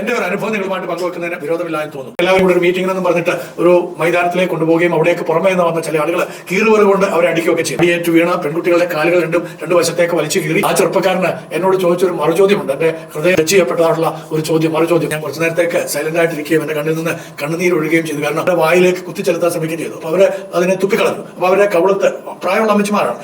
എന്റെ ഒരു അനുഭവം നിങ്ങളുമായിട്ട് പങ്കുവെക്കുന്നതിന് വിരോധമില്ലാന്ന് തോന്നുന്നു. എല്ലാവരും കൂടെ ഒരു മീറ്റിംഗ് എന്ന് പറഞ്ഞിട്ട് ഒരു മൈതാനത്തിലേക്ക് കൊണ്ടുപോവുകയും അവിടേക്ക് പുറമേ നിന്ന് വന്ന ചില ആളുകൾ കീറുവറ് കൊണ്ട് അവരെ അടിക്കുകയൊക്കെ ചെയ്യും. അടിയേറ്റ് വീണ പെൺകുട്ടികളുടെ കാലുകൾ രണ്ടു വശത്തേക്ക് വലിച്ചു കീറി. ആ ചെറുപ്പക്കാരന് എന്നോട് ചോദിച്ചൊരു മറുചോദ്യമുണ്ട്. എന്റെ ഹൃദയം ടച്ച് ചെയ്യപ്പെട്ടതായിട്ടുള്ള ഒരു മറുചോദ്യം. ഞാൻ കുറച്ചു നേരത്തേക്ക് സൈലന്റ് ആയിട്ടിരിക്കുകയും എന്റെ കണ്ണിൽ നിന്ന് കണ്ണുനീര് ഒഴുകുകയും ചെയ്തു. കാരണം അവരുടെ വായിലേക്ക് കുത്തിച്ചെലുത്താൻ ശ്രമിക്കുകയും ചെയ്തു. അപ്പൊ അവര് അതിനെ തുപ്പിക്കളഞ്ഞു. അപ്പൊ അവരുടെ കവിളത്ത്, പ്രായമുള്ള അമ്മച്ചിമാരാണ്,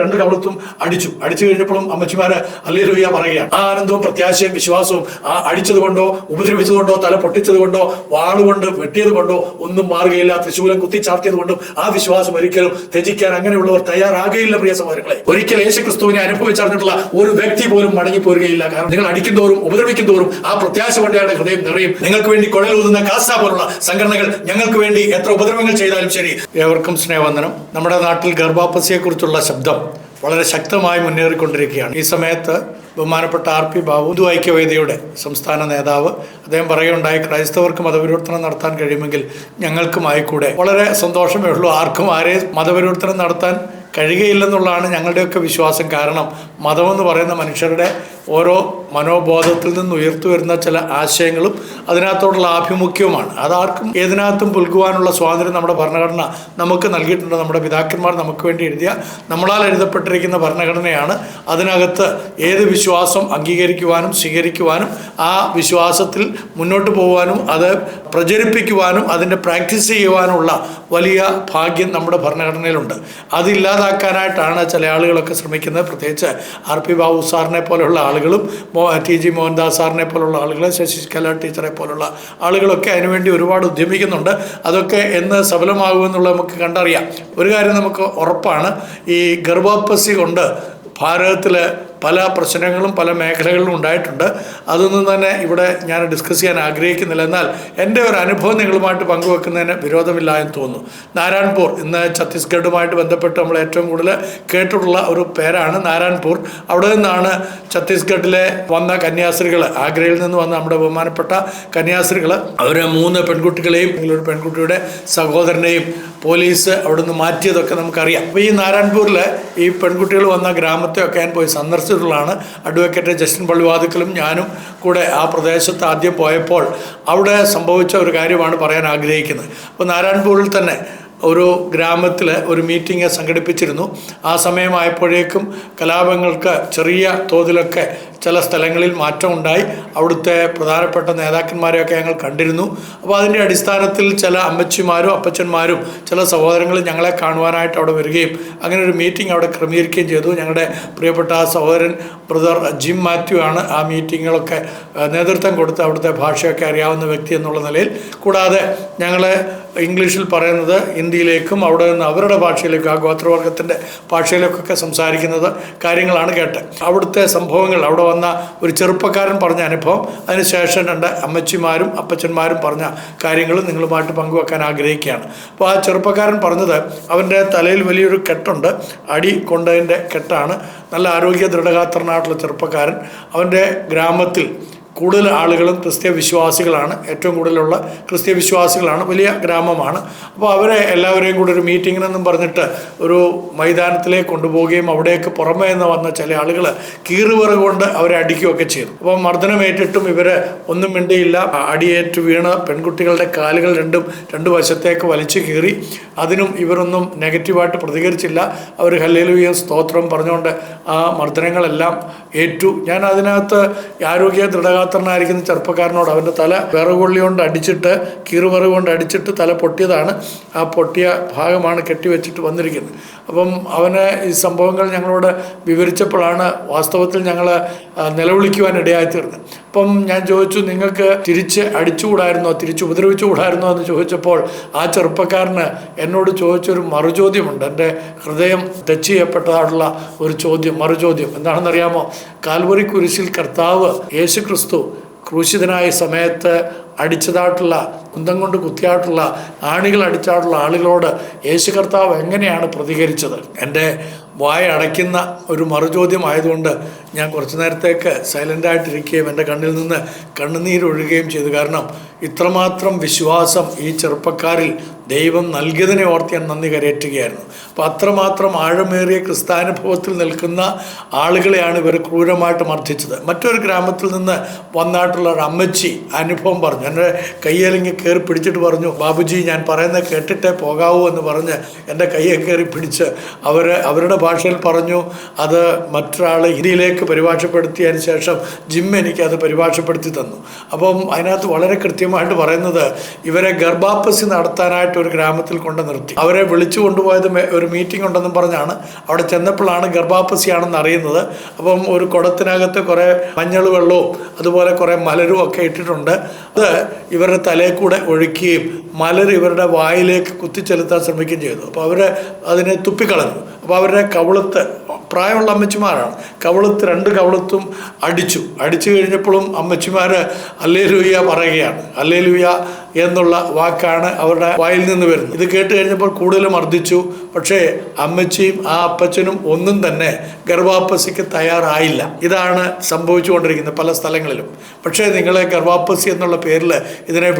രണ്ട് കവിളത്തും അടിച്ചു കഴിഞ്ഞപ്പോഴും അമ്മച്ചിമാര് ഹല്ലേലൂയ പറയുകയാണ്. ആ ആനന്ദവും പ്രത്യാശയും വിശ്വാസവും ആ അടിച്ചത് കൊണ്ടോ ഉപദ്രവിച്ചതുകൊണ്ടോ തല പൊട്ടിച്ചത് കൊണ്ടോ വാളുകൊണ്ട് വെട്ടിയത് കൊണ്ടോ ഒന്നും മാറുകയില്ല. തൃശൂലം കുത്തിച്ചാർത്തിയത് കൊണ്ടും ആ വിശ്വാസം ഒരിക്കലും ത്യജിക്കാൻ അങ്ങനെയുള്ളവർ തയ്യാറാകുകയില്ല. പ്രിയ സഹോദരങ്ങളെ, ഒരിക്കൽ യേശുക്രിസ്തുവിനെ അനുഭവിച്ചറിഞ്ഞിട്ടുള്ള ഒരു വ്യക്തി പോലും മടങ്ങിപ്പോരുകയില്ല. കാരണം നിങ്ങൾ അടിക്കുന്തോറും ഉപദ്രവിക്കുന്തോറും ആ പ്രത്യാശ കൊണ്ട് അയാളുടെ ഹൃദയം നിറയും. നിങ്ങൾക്ക് വേണ്ടി കുഴലൂതുന്ന കാസ പോലുള്ള സംഘടനകൾ ഞങ്ങൾക്ക് വേണ്ടി എത്ര ഉപദ്രവങ്ങൾ ചെയ്താലും ശരി. ഏവർക്കും സ്നേഹവന്ദനം. നമ്മുടെ നാട്ടിൽ ഗർഭാപ്പസിയെ കുറിച്ചുള്ള ശബ്ദം വളരെ ശക്തമായി മുന്നേറിക്കൊണ്ടിരിക്കുകയാണ്. ഈ സമയത്ത് ബഹുമാനപ്പെട്ട RP ബാബു, ഹിന്ദു ഐക്യവേദിയുടെ സംസ്ഥാന നേതാവ്, അദ്ദേഹം പറയുകയുണ്ടായി, ക്രൈസ്തവർക്ക് മതപരിവർത്തനം നടത്താൻ കഴിയുമെങ്കിൽ ഞങ്ങൾക്കുമായിക്കൂടെ. വളരെ സന്തോഷമേ ഉള്ളൂ. ആർക്കും ആരെയും മതപരിവർത്തനം നടത്താൻ കഴിയുകയില്ലെന്നുള്ളതാണ് ഞങ്ങളുടെയൊക്കെ വിശ്വാസം. കാരണം മതമെന്ന് പറയുന്ന മനുഷ്യരുടെ ഓരോ മനോബോധത്തിൽ നിന്ന് ഉയർത്തു വരുന്ന ചില ആശയങ്ങളും അതിനകത്തോടുള്ള ആഭിമുഖ്യവുമാണ്. അതാർക്കും ഏതിനകത്തും പുൽകുവാനുള്ള സ്വാതന്ത്ര്യം നമ്മുടെ ഭരണഘടന നമുക്ക് നൽകിയിട്ടുണ്ട്. നമ്മുടെ പിതാക്കന്മാർ നമുക്ക് വേണ്ടി എഴുതിയ, നമ്മളാൽ എഴുതപ്പെട്ടിരിക്കുന്ന ഭരണഘടനയാണ്. അതിനകത്ത് ഏത് വിശ്വാസം അംഗീകരിക്കുവാനും സ്വീകരിക്കുവാനും ആ വിശ്വാസത്തിൽ മുന്നോട്ട് പോകുവാനും അത് പ്രചരിപ്പിക്കുവാനും അതിൻ്റെ പ്രാക്ടീസ് ചെയ്യുവാനുള്ള വലിയ ഭാഗ്യം നമ്മുടെ ഭരണഘടനയിലുണ്ട്. അതില്ലാതാക്കാനായിട്ടാണ് ചില ആളുകളൊക്കെ ശ്രമിക്കുന്നത്. പ്രത്യേകിച്ച് RP ബാബു സാറിനെ പോലെയുള്ള ആളുകളും TG മോഹൻദാസ് സാറിനെ പോലുള്ള ആളുകൾ, ശശികല ടീച്ചറെ പോലുള്ള ആളുകളൊക്കെ അതിനുവേണ്ടി ഒരുപാട് ഉദ്യമിക്കുന്നുണ്ട്. അതൊക്കെ എന്ന് സഫലമാകുമെന്നുള്ളത് നമുക്ക് കണ്ടറിയാം. ഒരു കാര്യം നമുക്ക് ഉറപ്പാണ്, ഈ ഗർഭാപ്പസി കൊണ്ട് ഭാരതത്തിൽ പല പ്രശ്നങ്ങളും പല മേഖലകളിലും ഉണ്ടായിട്ടുണ്ട്. അതൊന്നും തന്നെ ഇവിടെ ഞാൻ ഡിസ്കസ് ചെയ്യാൻ ആഗ്രഹിക്കുന്നില്ല. എന്നാൽ എൻ്റെ ഒരു അനുഭവം നിങ്ങളുമായിട്ട് പങ്കുവെക്കുന്നതിന് വിരോധമില്ല എന്ന് തോന്നുന്നു. നാരായൺപൂർ, ഇന്ന് ഛത്തീസ്ഗഡുമായിട്ട് ബന്ധപ്പെട്ട് നമ്മൾ ഏറ്റവും കൂടുതൽ കേട്ടിട്ടുള്ള ഒരു പേരാണ് നാരായൺപൂർ. അവിടെ നിന്നാണ് ഛത്തീസ്ഗഡിലെ വന്ന കന്യാസ്ത്രീകൾ, ആഗ്രയിൽ നിന്ന് വന്ന നമ്മുടെ ബഹുമാനപ്പെട്ട കന്യാസ്ത്രീകൾ, അവർ 3 പെൺകുട്ടികളെയും ഒരു പെൺകുട്ടിയുടെ സഹോദരനെയും പോലീസ് അവിടെ നിന്ന് മാറ്റിയതൊക്കെ നമുക്കറിയാം. അപ്പോൾ ഈ നാരായൺപൂരിൽ ഈ പെൺകുട്ടികൾ വന്ന ഗ്രാമത്തെയൊക്കെ ഞാൻ പോയി സന്ദർശിച്ചിട്ടുള്ളതാണ്. അഡ്വക്കേറ്റ് ജസ്റ്റിൻ പള്ളിവാതിക്കലും ഞാനും കൂടെ ആ പ്രദേശത്ത് ആദ്യം പോയപ്പോൾ അവിടെ സംഭവിച്ച ഒരു കാര്യമാണ് പറയാൻ ആഗ്രഹിക്കുന്നത്. അപ്പോൾ നാരായൺപൂരിൽ തന്നെ ഒരു ഗ്രാമത്തിൽ ഒരു മീറ്റിംഗ് സംഘടിപ്പിച്ചിരുന്നു. ആ സമയമായപ്പോഴേക്കും കലാപങ്ങൾക്ക് ചെറിയ തോതിലൊക്കെ ചില സ്ഥലങ്ങളിൽ മാറ്റമുണ്ടായി. അവിടുത്തെ പ്രധാനപ്പെട്ട നേതാക്കന്മാരെയൊക്കെ ഞങ്ങൾ കണ്ടിരുന്നു. അപ്പോൾ അതിൻ്റെ അടിസ്ഥാനത്തിൽ ചില അമ്മച്ചിമാരും അപ്പച്ചന്മാരും ചില സഹോദരങ്ങളും ഞങ്ങളെ കാണുവാനായിട്ട് അവിടെ വരികയും അങ്ങനെ ഒരു മീറ്റിംഗ് അവിടെ ക്രമീകരിക്കുകയും ചെയ്തു. ഞങ്ങളുടെ പ്രിയപ്പെട്ട സഹോദരൻ ബ്രദർ ജിം മാത്യു ആണ് ആ മീറ്റിങ്ങുകളൊക്കെ നേതൃത്വം കൊടുത്ത് അവിടുത്തെ ഭാഷയൊക്കെ അറിയാവുന്ന വ്യക്തി എന്നുള്ള നിലയിൽ. കൂടാതെ ഞങ്ങൾ ഇംഗ്ലീഷിൽ പറയുന്നത് ഹിന്ദിയിലേക്കും അവിടെ നിന്ന് അവരുടെ ഭാഷയിലേക്കും ആ ഗോത്രവർഗത്തിൻ്റെ ഭാഷയിലേക്കൊക്കെ സംസാരിക്കുന്നത് കാര്യങ്ങളാണ് കേട്ടത്. അവിടുത്തെ സംഭവങ്ങൾ, അവിടെ വന്ന ഒരു ചെറുപ്പക്കാരൻ പറഞ്ഞ അനുഭവം, അതിനുശേഷം 2 അമ്മച്ചിമാരും അപ്പച്ചന്മാരും പറഞ്ഞ കാര്യങ്ങളും നിങ്ങളുമായിട്ട് പങ്കുവെക്കാൻ ആഗ്രഹിക്കുകയാണ്. അപ്പോൾ ആ ചെറുപ്പക്കാരൻ പറഞ്ഞത്, അവൻ്റെ തലയിൽ വലിയൊരു കെട്ടുണ്ട്, അടി കൊണ്ടതിൻ്റെ കെട്ടാണ്. നല്ല ആരോഗ്യ ദൃഢഗാത്രനായിട്ടുള്ള ചെറുപ്പക്കാരൻ. അവൻ്റെ ഗ്രാമത്തിൽ കൂടുതൽ ആളുകളും ക്രിസ്ത്യ വിശ്വാസികളാണ്, ഏറ്റവും കൂടുതലുള്ള ക്രിസ്ത്യ വിശ്വാസികളാണ്, വലിയ ഗ്രാമമാണ്. അപ്പോൾ അവരെ എല്ലാവരെയും കൂടി ഒരു മീറ്റിങ്ങിനെന്നും പറഞ്ഞിട്ട് ഒരു മൈതാനത്തിലേക്ക് കൊണ്ടുപോവുകയും അവിടേക്ക് പുറമേ നിന്ന് വന്ന ചില ആളുകൾ കീറുവറ് കൊണ്ട് അവരെ അടിക്കുകയൊക്കെ ചെയ്തു. അപ്പോൾ മർദ്ദനമേറ്റിട്ടും ഇവർ ഒന്നും മിണ്ടിയില്ല. അടിയേറ്റ് വീണ പെൺകുട്ടികളുടെ കാലുകൾ രണ്ട് വശത്തേക്ക് വലിച്ചു കീറി. അതിനും ഇവരൊന്നും നെഗറ്റീവായിട്ട് പ്രതികരിച്ചില്ല. അവർ ഹല്ലേലൂയ സ്തോത്രം പറഞ്ഞുകൊണ്ട് ആ മർദ്ദനങ്ങളെല്ലാം ഏറ്റു. ഞാൻ അതിനകത്ത് ആരോഗ്യ ദൃഢഗാത്രനായിരിക്കുന്ന ചെറുപ്പക്കാരനോട് അവൻ്റെ തല വിറകൊള്ളി കൊണ്ട് അടിച്ചിട്ട്, കീറുവിറക് കൊണ്ട് അടിച്ചിട്ട് തല പൊട്ടിയതാണ്. ആ പൊട്ടിയ ഭാഗമാണ് കെട്ടിവെച്ചിട്ട് വന്നിരിക്കുന്നത്. അപ്പം അവന് ഈ സംഭവങ്ങൾ ഞങ്ങളോട് വിവരിച്ചപ്പോഴാണ് വാസ്തവത്തിൽ ഞങ്ങൾ നിലവിളിക്കുവാൻ ഇടയായിത്തീർന്നത്. അപ്പം ഞാൻ ചോദിച്ചു, നിങ്ങൾക്ക് തിരിച്ച് അടിച്ചുകൂടായിരുന്നോ, തിരിച്ച് ഉപദ്രവിച്ചുകൂടായിരുന്നോ എന്ന് ചോദിച്ചപ്പോൾ ആ ചെറുപ്പക്കാരന് എന്നോട് ചോദിച്ചൊരു മറുചോദ്യമുണ്ട്. എൻ്റെ ഹൃദയം ടച്ച് ചെയ്യപ്പെട്ടതായിട്ടുള്ള ഒരു മറുചോദ്യം എന്താണെന്നറിയാമോ? കാൽവറി കുരിശിൽ കർത്താവ് യേശു ക്രിസ്തു ക്രൂശിതനായ സമയത്ത് അടിച്ചതായിട്ടുള്ള, കുന്തം കൊണ്ട് കുത്തിയായിട്ടുള്ള, ആണികൾ അടിച്ചായിട്ടുള്ള ആളുകളോട് യേശു കർത്താവ് എങ്ങനെയാണ് പ്രതികരിച്ചത്? എൻ്റെ വായ അടയ്ക്കുന്ന ഒരു മറുചോദ്യമായതുകൊണ്ട് ഞാൻ കുറച്ചു നേരത്തേക്ക് സൈലൻ്റായിട്ടിരിക്കുകയും എൻ്റെ കണ്ണിൽ നിന്ന് കണ്ണുനീരൊഴുകുകയും ചെയ്തു. കാരണം ഇത്രമാത്രം വിശ്വാസം ഈ ചെറുപ്പക്കാരിൽ ദൈവം നൽകിയതിനെ ഓർത്ത് ഞാൻ നന്ദി കരയറ്റുകയായിരുന്നു. അപ്പോൾ അത്രമാത്രം ആഴമേറിയ ക്രിസ്താനുഭവത്തിൽ നിൽക്കുന്ന ആളുകളെയാണ് ഇവർ ക്രൂരമായിട്ട് മർദ്ദിച്ചത്. മറ്റൊരു ഗ്രാമത്തിൽ നിന്ന് വന്നായിട്ടുള്ള ഒരു അമ്മച്ചി അനുഭവം പറഞ്ഞു. എൻ്റെ കയ്യിലിങ്ങി കയറി പിടിച്ചിട്ട് പറഞ്ഞു, ബാബുജി ഞാൻ പറയുന്നത് കേട്ടിട്ടേ പോകാവൂ എന്ന് പറഞ്ഞ് എൻ്റെ കയ്യെ കയറി പിടിച്ച് അവരുടെ ഭാഷയിൽ പറഞ്ഞു. അത് മറ്റൊരാൾ ഹിന്ദിയിലേക്ക് പരിഭാഷപ്പെടുത്തിയതിന് ശേഷം ജിം എനിക്കത് പരിഭാഷപ്പെടുത്തി തന്നു. അപ്പം അതിനകത്ത് വളരെ കൃത്യമായിട്ട് പറയുന്നത്, ഇവരെ ഗർഭാപ്പസി നടത്താനായിട്ട് ഒരു ഗ്രാമത്തിൽ കൊണ്ട് നിർത്തി. അവരെ വിളിച്ചു കൊണ്ടുപോയത് ഒരു മീറ്റിംഗ് ഉണ്ടെന്നും പറഞ്ഞാണ്. അവിടെ ചെന്നപ്പോഴാണ് ഗർഭാപ്പസിയാണെന്ന് അറിയുന്നത്. അപ്പം ഒരു കുടത്തിനകത്ത് കുറേ മഞ്ഞൾ വെള്ളവും അതുപോലെ കുറേ മലരും ഒക്കെ ഇട്ടിട്ടുണ്ട്. അത് ഇവരുടെ തലയിൽ കൂടെ ഒഴുക്കുകയും മലർ ഇവരുടെ വായിലേക്ക് കുത്തിച്ചെലുത്താൻ ശ്രമിക്കുകയും ചെയ്തു. അപ്പോൾ അവർ അതിനെ തുപ്പിക്കളഞ്ഞു. അപ്പോൾ അവരുടെ കവിളത്ത്, പ്രായമുള്ള അമ്മച്ചിമാരാണ്, രണ്ട് കവിളത്തും അടിച്ചു കഴിഞ്ഞപ്പോഴും അമ്മച്ചിമാർ ഹല്ലേലൂയ പറയുകയാണ്. ഹല്ലേലൂയ എന്നുള്ള വാക്കാണ് അവരുടെ വായിൽ നിന്ന് വരുന്നത്. ഇത് കേട്ട് കഴിഞ്ഞപ്പോൾ കൂടുതൽ മർദ്ദിച്ചു. പക്ഷേ അമ്മച്ചിയും ആ അപ്പച്ചനും ഒന്നും തന്നെ ഗർഭാപ്പസിക്ക് തയ്യാറായില്ല. ഇതാണ് സംഭവിച്ചുകൊണ്ടിരിക്കുന്നത് പല സ്ഥലങ്ങളിലും. പക്ഷേ നിങ്ങളെ ഗർഭാപ്പസി എന്നുള്ള പേരിൽ ഇതിനെ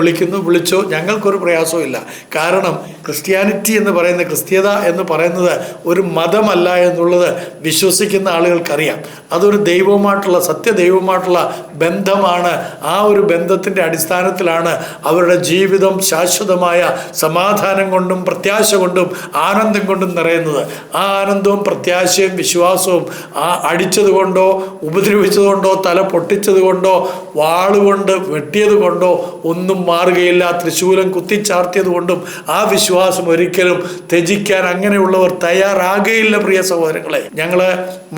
വിളിച്ചോ, ഞങ്ങൾക്കൊരു പ്രയാസവും ഇല്ല. കാരണം ക്രിസ്ത്യാനിറ്റി എന്ന് പറയുന്നത്, ക്രിസ്ത്യത എന്ന് പറയുന്നത് ഒരു മതമല്ല എന്നുള്ളത് വിശ്വസിക്കുന്ന ആളുകൾക്കറിയാം. അതൊരു ദൈവവുമായിട്ടുള്ള, സത്യദൈവവുമായിട്ടുള്ള ബന്ധമാണ്. ആ ഒരു ബന്ധത്തിൻ്റെ അടിസ്ഥാനത്തിലാണ് അവരുടെ ജീവിതം ശാശ്വതമായ സമാധാനം കൊണ്ടും പ്രത്യാശ കൊണ്ടും ആനന്ദം കൊണ്ടും നിറയുന്നത്. ആ ആനന്ദവും പ്രത്യാശയും വിശ്വാസവും ആ അടിച്ചത് കൊണ്ടോ ഉപദ്രവിച്ചത് കൊണ്ടോ തല പൊട്ടിച്ചത് കൊണ്ടോ വാളുകൊണ്ട് വെട്ടിയത് കൊണ്ടോ ഒന്നും മാറുകയില്ല. തൃശൂലം കുത്തിച്ചാർത്തിയത് കൊണ്ടും ആ വിശ്വാസം ഒരിക്കലും ത്യജിക്കാൻ അങ്ങനെയുള്ളവർ തയ്യാറാകുകയില്ല. പ്രിയ സഹോദരങ്ങളെ, ഞങ്ങൾ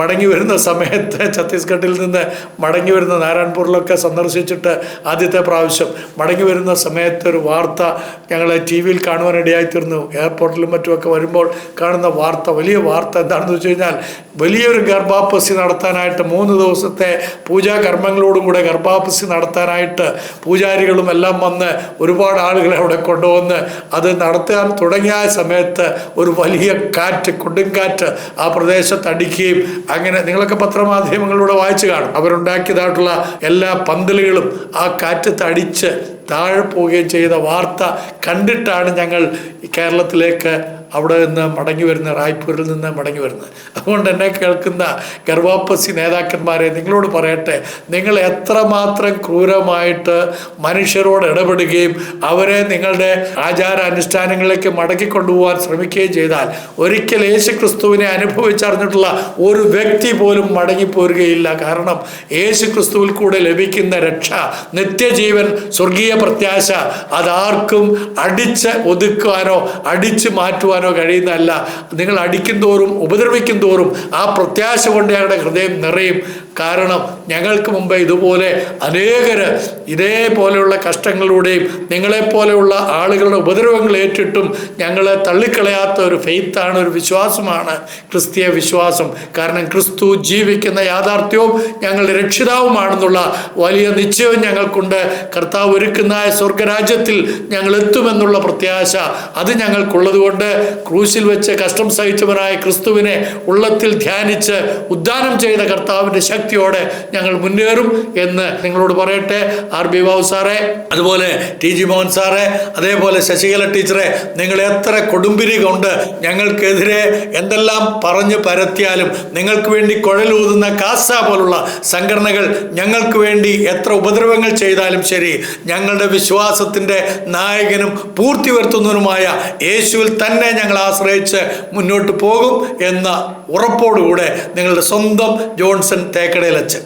മടങ്ങി വരുന്ന സമയത്ത് ഛത്തീസ്ഗഡിൽ നിന്ന് മടങ്ങി വരുന്ന നാരായൺപൂരിലൊക്കെ സന്ദർശിച്ചിട്ട് ആദ്യത്തെ പ്രാവശ്യം മടങ്ങി വരുന്ന സമയത്ത് ഒരു വാർത്ത ഞങ്ങൾ ടി വിയിൽ കാണുവാനിടയായിത്തീർന്നു. എയർപോർട്ടിലും മറ്റുമൊക്കെ വരുമ്പോൾ കാണുന്ന വാർത്ത, വലിയ വാർത്ത എന്താണെന്ന് വെച്ച് കഴിഞ്ഞാൽ, വലിയൊരു ഗർഭാപ്പസി നടത്താനായിട്ട് 3 ദിവസത്തെ പൂജാകർമ്മങ്ങളോടുകൂടെ ഗർഭാപ്പസി നടത്താനായിട്ട് പൂജാരികളും എല്ലാം വന്ന് ഒരുപാട് ആളുകളെ അവിടെ കൊണ്ടുവന്ന് അത് നടത്താൻ തുടങ്ങിയ സമയത്ത് ഒരു വലിയ കാറ്റ്, കൊടുങ്കാറ്റ് ആ പ്രദേശത്ത് അടിക്കുകയും, അങ്ങനെ നിങ്ങളൊക്കെ പത്രമാധ്യമങ്ങളിലൂടെ വായിച്ചു കാണും, അവരുണ്ടാക്കിയതായിട്ടുള്ള എല്ലാ പന്തലുകളും ആ കാറ്റത്ത് അടിച്ച് താഴെ പോവുകയും ചെയ്ത വാർത്ത കണ്ടിട്ടാണ് ഞങ്ങൾ കേരളത്തിലേക്ക് അവിടെ നിന്ന് മടങ്ങി വരുന്ന, റായ്പൂരിൽ നിന്ന് മടങ്ങി വരുന്നത്. അതുകൊണ്ട് എന്നെ കേൾക്കുന്ന ഗർഭാപ്പസി നേതാക്കന്മാരെ, നിങ്ങളോട് പറയട്ടെ, നിങ്ങൾ എത്രമാത്രം ക്രൂരമായിട്ട് മനുഷ്യരോട് ഇടപെടുകയും അവരെ നിങ്ങളുടെ ആചാര അനുഷ്ഠാനങ്ങളിലേക്ക് മടക്കി കൊണ്ടുപോകാൻ ശ്രമിക്കുകയും ചെയ്താൽ ഒരിക്കൽ യേശു ക്രിസ്തുവിനെ അനുഭവിച്ചറിഞ്ഞിട്ടുള്ള ഒരു വ്യക്തി പോലും മടങ്ങിപ്പോരുകയില്ല. കാരണം യേശു ക്രിസ്തുവിൽ കൂടെ ലഭിക്കുന്ന രക്ഷ, നിത്യജീവൻ, സ്വർഗീയ പ്രത്യാശ അതാർക്കും അടിച്ച് ഒതുക്കുവാനോ അടിച്ചു മാറ്റുവാനോ കഴിയുന്നതല്ല. നിങ്ങൾ അടിക്കും തോറും ഉപദ്രവിക്കും തോറും ആ പ്രത്യാശ കൊണ്ട് ഞങ്ങളുടെ ഹൃദയം നിറയും. കാരണം ഞങ്ങൾക്ക് മുമ്പ് ഇതുപോലെ അനേകര് ഇതേപോലെയുള്ള കഷ്ടങ്ങളിലൂടെയും നിങ്ങളെപ്പോലെയുള്ള ആളുകളുടെ ഉപദ്രവങ്ങൾ ഏറ്റിട്ടും ഞങ്ങളെ തള്ളിക്കളയാത്ത ഒരു ഫെയ്ത്താണ്, ഒരു വിശ്വാസമാണ് ക്രിസ്തീയ വിശ്വാസം. കാരണം ക്രിസ്തു ജീവിക്കുന്ന യാഥാർത്ഥ്യവും ഞങ്ങളുടെ രക്ഷിതാവുമാണെന്നുള്ള വലിയ നിശ്ചയവും ഞങ്ങൾക്കുണ്ട്. കർത്താവ് ഒരുക്കുന്ന സ്വർഗരാജ്യത്തിൽ ഞങ്ങൾ എത്തുമെന്നുള്ള പ്രത്യാശ അത് ഞങ്ങൾക്കുള്ളത് കൊണ്ട് ക്രൂശിൽ വെച്ച് കഷ്ടം സഹിച്ചവനായ ക്രിസ്തുവിനെ ഉള്ളത്തിൽ ധ്യാനിച്ച് ഉദ്ധാനം ചെയ്ത കർത്താവിൻ്റെ ശക്തിയോടെ ഞങ്ങൾ മുന്നേറും എന്ന് നിങ്ങളോട് പറയട്ടെ. ആർ ബി ബാബു സാറേ, അതുപോലെ ടി ജി മോഹൻ സാറേ, അതേപോലെ ശശികല ടീച്ചറെ, നിങ്ങൾ എത്ര കൊടുമ്പിരി കൊണ്ട് ഞങ്ങൾക്കെതിരെ എന്തെല്ലാം പറഞ്ഞു പരത്തിയാലും, നിങ്ങൾക്ക് വേണ്ടി കുഴലൂതുന്ന കാസ പോലുള്ള സംഘടനകൾ ഞങ്ങൾക്ക് വേണ്ടി എത്ര ഉപദ്രവങ്ങൾ ചെയ്താലും ശരി, ഞങ്ങളുടെ വിശ്വാസത്തിൻ്റെ നായകനും പൂർത്തി വരുത്തുന്നതിനുമായ യേശുവിൽ തന്നെ ഞങ്ങൾ ആശ്രയിച്ച് മുന്നോട്ട് പോകും എന്ന ഉറപ്പോടുകൂടെ നിങ്ങളുടെ സ്വന്തം ജോൺസൺ തേക്കടയിൽ അച്ഛൻ.